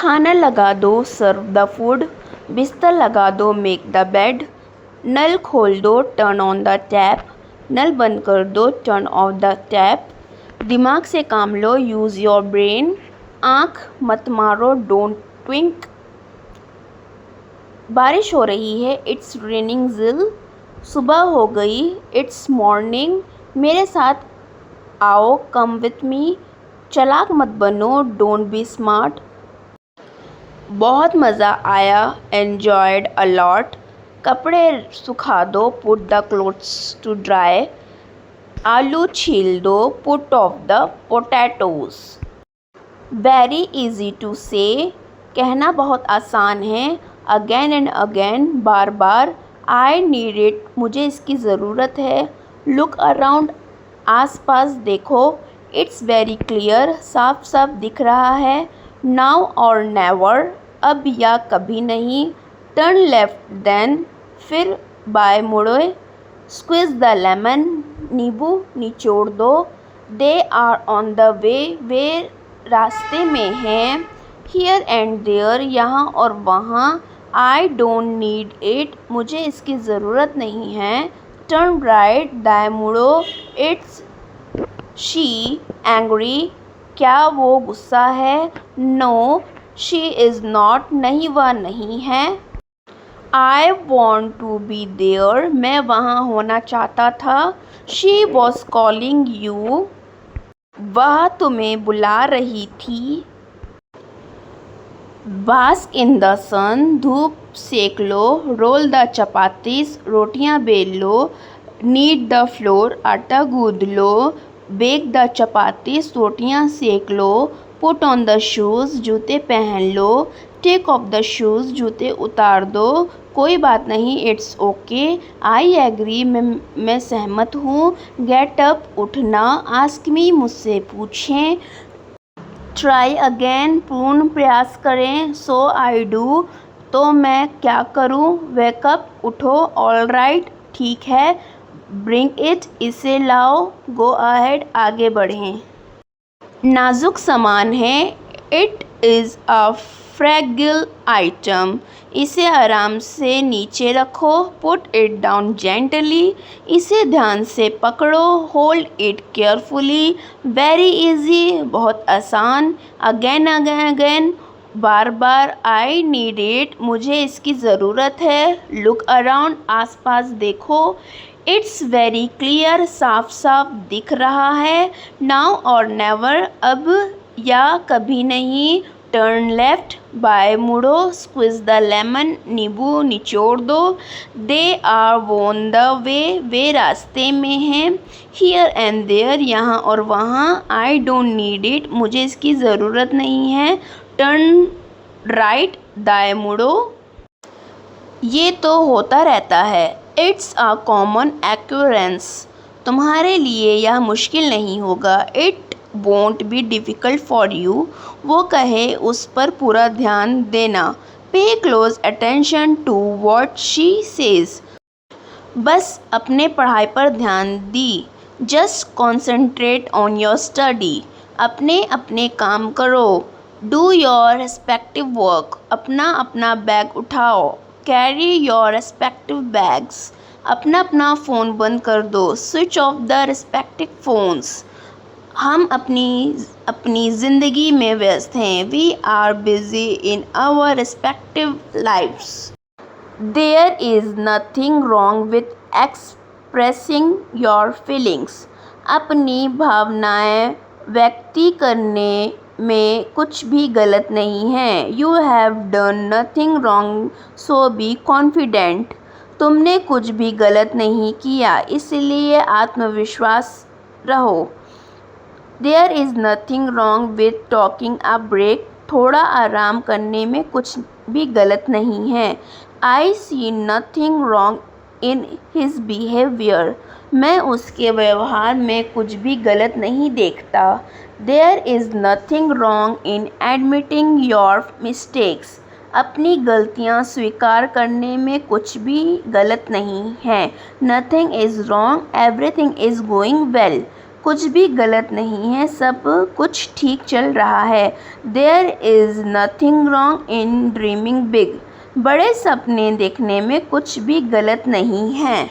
खाना लगा दो, सर्व द फूड। बिस्तर लगा दो, मेक द बेड। नल खोल दो, टर्न ऑन द टैप। नल बंद कर दो, टर्न ऑफ द टैप। दिमाग से काम लो, यूज़ योर ब्रेन। आँख मत मारो, डोंट ट्विंक। बारिश हो रही है, इट्स रेनिंग जिल। सुबह हो गई, इट्स मॉर्निंग। मेरे साथ आओ, कम विथ मी। चालाक मत बनो, डोंट बी स्मार्ट। बहुत मज़ा आया, एन्जॉयड अ लॉट। कपड़े सुखा दो, put the clothes to dry. आलू छील दो, put off the potatoes. Very easy to say, कहना बहुत आसान है। अगेन एंड अगेन, बार बार। आई नीड इट, मुझे इसकी ज़रूरत है। लुक अराउंड, आस पास देखो। इट्स वेरी क्लियर, साफ साफ दिख रहा है। नाउ और नेवर, अब या कभी नहीं। टर्न लेफ्ट देन, फिर बाएं मुड़े। स्क्विज द लेमन, नींबू निचोड़ दो। They are on the way, वे रास्ते में हैं। हियर एंड देयर, यहाँ और वहाँ। आई डोंट नीड इट, मुझे इसकी ज़रूरत नहीं है। टर्न राइट, दाएं मुड़ो। इट्स शी एंग्री, क्या वो गुस्सा है? नो शी इज़ नॉट, नहीं वह नहीं है। I want to be there, मैं वहाँ होना चाहता था। शी वॉज कॉलिंग यू, वह तुम्हें बुला रही थी। बास्क इन द सन, धूप सेक लो। रोल द चपातीस, रोटियां बेल लो। नीड द फ्लोर, आटा गूंद लो। बेक द चपातीस, रोटियां सेक लो। पुट ऑन द शूज़, जूते पहन लो। टेक ऑफ द शूज़, जूते उतार दो। कोई बात नहीं, इट्स ओके। आई एग्री, मैं सहमत हूँ। गेट अप, उठना। आस्क मी, मुझसे पूछें। ट्राई अगेन, पूर्ण प्रयास करें। सो आई डू, तो मैं क्या करूं? वेकअप, उठो। ऑल राइट, ठीक है। ब्रिंग इट, इसे लाओ। गो अहेड, आगे बढ़ें। नाजुक सामान है। इट इज़ अ फ्रैगिल आइटम, इसे आराम से नीचे रखो। पुट इट डाउन जेंटली, इसे ध्यान से पकड़ो। Hold it carefully, very easy, बहुत आसान। अगेन अगेन अगेन, बार बार। आई नीड इट, मुझे इसकी ज़रूरत है। लुक अराउंड, आस पास देखो। इट्स वेरी क्लियर, साफ साफ दिख रहा है। नाउ और नेवर, अब या कभी नहीं। टर्न लेफ्ट, बाएं मुड़ो। स्क्विज द लेमन, नींबू निचोड़ दो। They are on the way, वे रास्ते में हैं। हियर एंड देयर, यहाँ और वहाँ। आई डोंट नीड इट, मुझे इसकी ज़रूरत नहीं है। टर्न राइट, दाएं मुड़ो। ये तो होता रहता है। इट्स अ कॉमन एक्यूरेंस, तुम्हारे लिए यह मुश्किल नहीं होगा। It won't be difficult for you, वो कहे, उस पर पूरा ध्यान देना। Pay close attention to what she says, बस अपने पढ़ाई पर ध्यान दी। Just concentrate on your study, अपने अपने काम करो। डू योर रेस्पेक्टिव वर्क, अपना अपना बैग उठाओ। कैरी योर रेस्पेक्टिव बैग्स, अपना अपना फ़ोन बंद कर दो। Switch off the respective phones, हम अपनी अपनी ज़िंदगी में व्यस्त हैं। We are busy in our respective lifes. There is nothing wrong with expressing your feelings, अपनी भावनाएं व्यक्त करने में कुछ भी गलत नहीं है। You have done nothing wrong, so be confident, तुमने कुछ भी गलत नहीं किया, इसलिए आत्मविश्वास रहो। There is nothing wrong with talking a break, थोड़ा आराम करने में कुछ भी गलत नहीं है। I see nothing wrong in his behaviour, मैं उसके व्यवहार में कुछ भी गलत नहीं देखता। There is nothing wrong in admitting your mistakes, अपनी गलतियां स्वीकार करने में कुछ भी गलत नहीं है। Nothing is wrong, everything is going well, कुछ भी गलत नहीं है, सब कुछ ठीक चल रहा है। There is nothing wrong in dreaming big. बड़े सपने देखने में कुछ भी गलत नहीं है।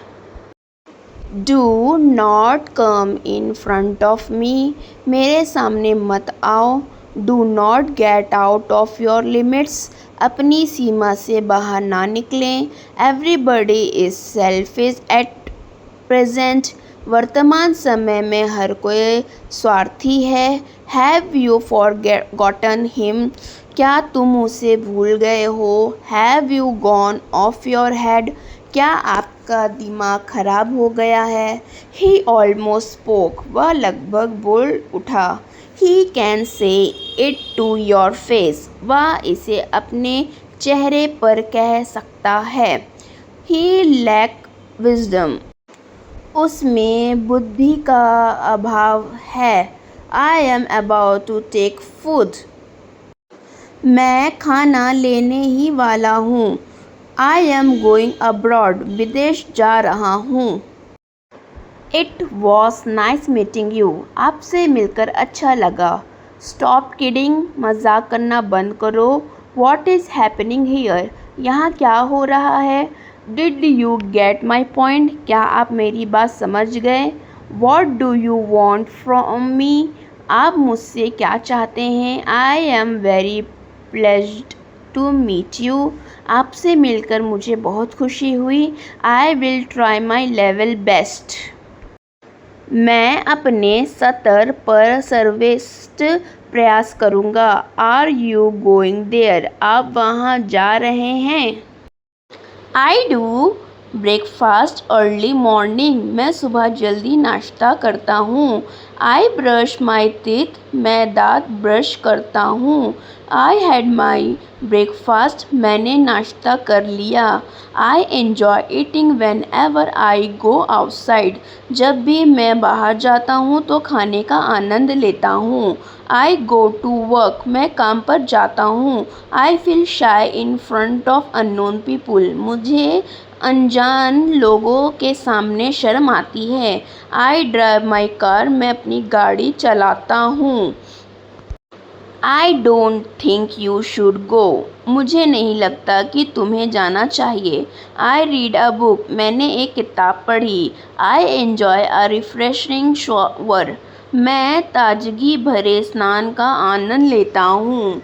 Do not come in front of me. मेरे सामने मत आओ। Do not get out of your limits. अपनी सीमा से बाहर ना निकलें। Everybody is selfish at present. वर्तमान समय में हर कोई स्वार्थी है। Have you forgotten him. क्या तुम उसे भूल गए हो। Have you gone of your head. क्या आपका दिमाग खराब हो गया है। He almost spoke. वह लगभग बोल उठा। He can say it to your face. वह इसे अपने चेहरे पर कह सकता है। He lack wisdom. उसमें बुद्धि का अभाव है। I am about to take food. मैं खाना लेने ही वाला हूँ। I am going abroad. विदेश जा रहा हूँ। It was nice meeting you. आपसे मिलकर अच्छा लगा। Stop kidding. मजाक करना बंद करो। What is happening here. यहाँ क्या हो रहा है। Did you get my point. क्या आप मेरी बात समझ गए। What do you want from me. आप मुझसे क्या चाहते हैं। I am very pleased to meet you. आपसे मिलकर मुझे बहुत खुशी हुई। I will try my level best. मैं अपने स्तर पर सर्वश्रेष्ठ प्रयास करूँगा। Are you going there. आप वहाँ जा रहे हैं। I do breakfast early morning. मैं सुबह जल्दी नाश्ता करता हूँ। I brush my teeth. मैं दांत ब्रश करता हूँ। I had my breakfast. मैंने नाश्ता कर लिया। I enjoy eating when ever I go outside. जब भी मैं बाहर जाता हूँ तो खाने का आनंद लेता हूँ। आई गो टू वर्क। मैं काम पर जाता हूँ। I feel shy in front of unknown people. मुझे अनजान लोगों के सामने शर्म आती है। I drive my car. मैं अपनी गाड़ी चलाता हूँ। I don't think you should go. मुझे नहीं लगता कि तुम्हें जाना चाहिए। I read a book. मैंने एक किताब पढ़ी। I enjoy a refreshing shower. मैं ताजगी भरे स्नान का आनंद लेता हूँ।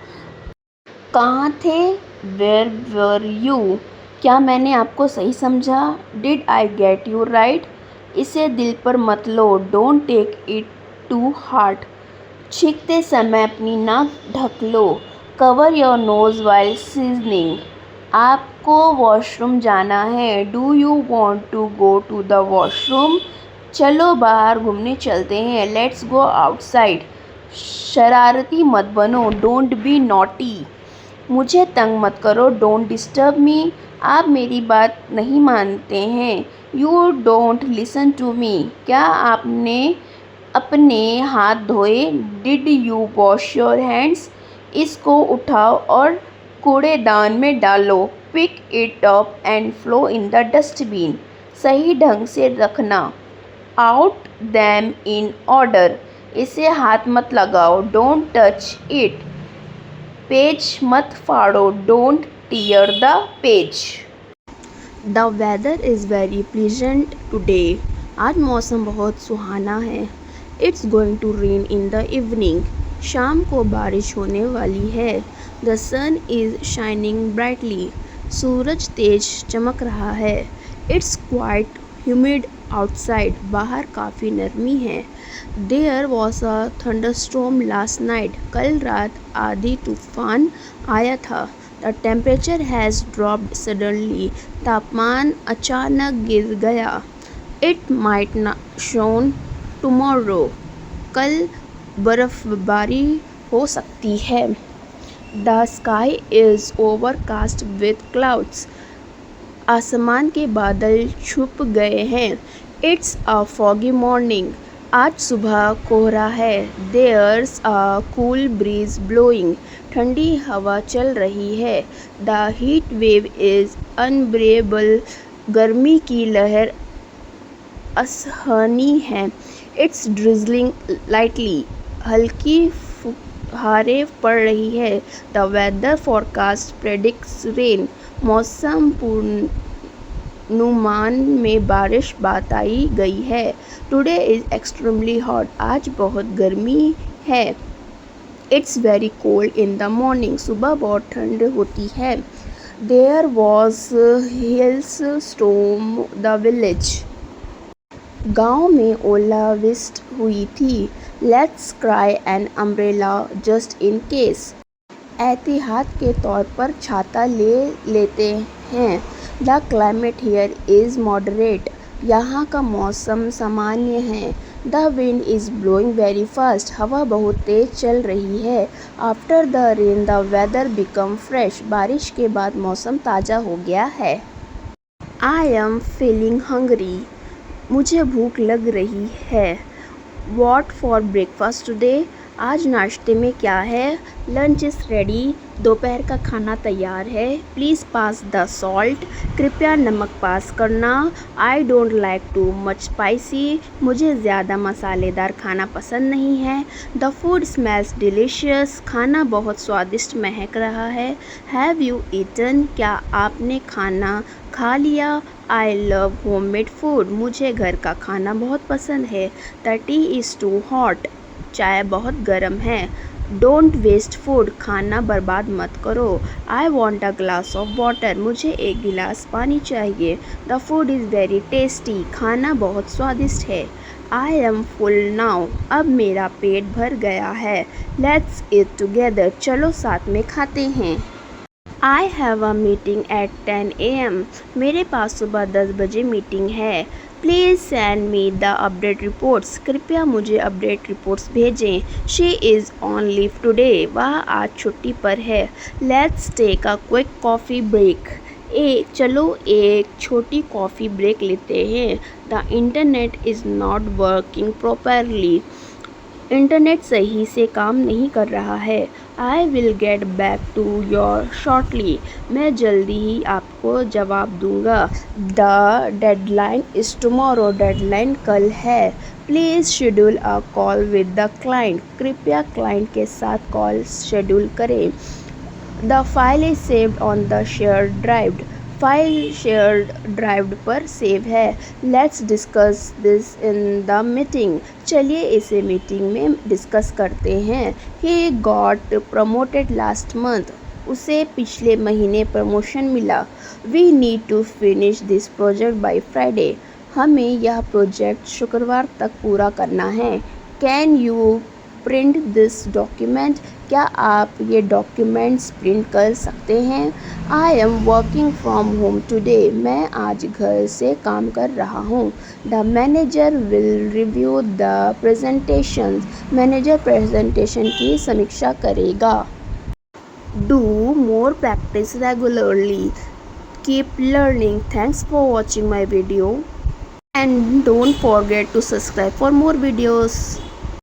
कहाँ थे। Where were you. क्या मैंने आपको सही समझा। Did I get you right. इसे दिल पर मत लो। Don't take it to heart. छींकते समय अपनी नाक ढक लो। Cover your nose while seasoning. आपको वॉशरूम जाना है। Do you want to go to the washroom. चलो बाहर घूमने चलते हैं। Let's go outside. शरारती मत बनो। Don't be naughty. मुझे तंग मत करो। Don't disturb me. आप मेरी बात नहीं मानते हैं। You don't listen to me. क्या आपने अपने हाथ धोए। Did you wash your hands. इसको उठाओ और कूड़ेदान में डालो। Pick it up and flow in the dustbin. सही ढंग से रखना। Out them in order. इसे हाथ मत लगाओ। Don't touch it. पेज मत फाड़ो। Don't tear the page. The weather is very pleasant today. आज मौसम बहुत सुहाना है। It's going to rain in the evening. शाम को बारिश होने वाली है। The sun is shining brightly. सूरज तेज चमक रहा है। It's quite humid outside. बाहर काफ़ी नरमी है। There was a thunderstorm last night. कल रात आधी तूफान आया था। The temperature has dropped suddenly. तापमान अचानक गिर गया। It might not shone tomorrow. कल बर्फबारी हो सकती है। The sky is overcast with clouds. आसमान के बादल छुप गए हैं। It's a foggy morning. आज सुबह कोहरा है। There's a cool breeze blowing. ठंडी हवा चल रही है। The heat wave is unbearable. गर्मी की लहर असहनीय है। It's drizzling lightly. हल्की फुहारें पड़ रही है। The weather forecast predicts rain. मौसम पूर्वानुमान में बारिश बताई गई है। Today is extremely hot. आज बहुत गर्मी है। It's very cold in the morning. सुबह बहुत ठंड होती है। There was hills storm the village. गांव में ओलावृष्टि हुई थी। Let's cry an umbrella just in case. एहतियात के तौर पर छाता ले लेते हैं। The climate here is moderate. यहाँ का मौसम सामान्य है। The wind is blowing very fast. हवा बहुत तेज़ चल रही है। After the rain the weather become fresh. बारिश के बाद मौसम ताज़ा हो गया है। I am feeling hungry. मुझे भूख लग रही है। What for breakfast today. आज नाश्ते में क्या है। Lunch is ready. दोपहर का खाना तैयार है। Please pass the salt. कृपया नमक पास करना। I don't like too much spicy. मुझे ज़्यादा मसालेदार खाना पसंद नहीं है। The food smells delicious. खाना बहुत स्वादिष्ट महक रहा है। Have you eaten. क्या आपने खाना खा लिया। I love homemade food. मुझे घर का खाना बहुत पसंद है। The T is too hot. चाय बहुत गर्म है। Don't waste food. खाना बर्बाद मत करो। I want a glass of water. मुझे एक गिलास पानी चाहिए। The food is very tasty. खाना बहुत स्वादिष्ट है। I am full now. अब मेरा पेट भर गया है। Let's eat together. चलो साथ में खाते हैं। I have a meeting at 10 AM। मेरे पास सुबह 10 बजे मीटिंग है। Please send me the update reports. कृपया मुझे अपडेट रिपोर्ट्स भेजें। She is on leave today. वह आज छुट्टी पर है। Let's take a quick coffee break. चलो एक छोटी कॉफ़ी ब्रेक लेते हैं। The internet is not working properly. Internet सही से काम नहीं कर रहा है। I will get back to your shortly. मैं जल्दी ही आपको जवाब दूंगा। The deadline is tomorrow. Deadline कल है। Please schedule a call with the client. कृपया क्लाइंट के साथ कॉल शेड्यूल करें। The file is saved on the shared drive. File shared drive पर सेव है। Let's discuss this in the meeting. चलिए इसे मीटिंग में डिस्कस करते हैं। He got promoted last month. उसे पिछले महीने प्रमोशन मिला। We need to finish this project by Friday. हमें यह प्रोजेक्ट शुक्रवार तक पूरा करना है। Can you print this document. क्या आप ये डॉक्यूमेंट्स प्रिंट कर सकते हैं। I am working from home today. मैं आज घर से काम कर रहा हूँ। The manager will review the presentation. Manager presentation की समीक्षा करेगा। Do more practice regularly. Keep learning. Thanks for watching my video and don't forget to subscribe for more videos.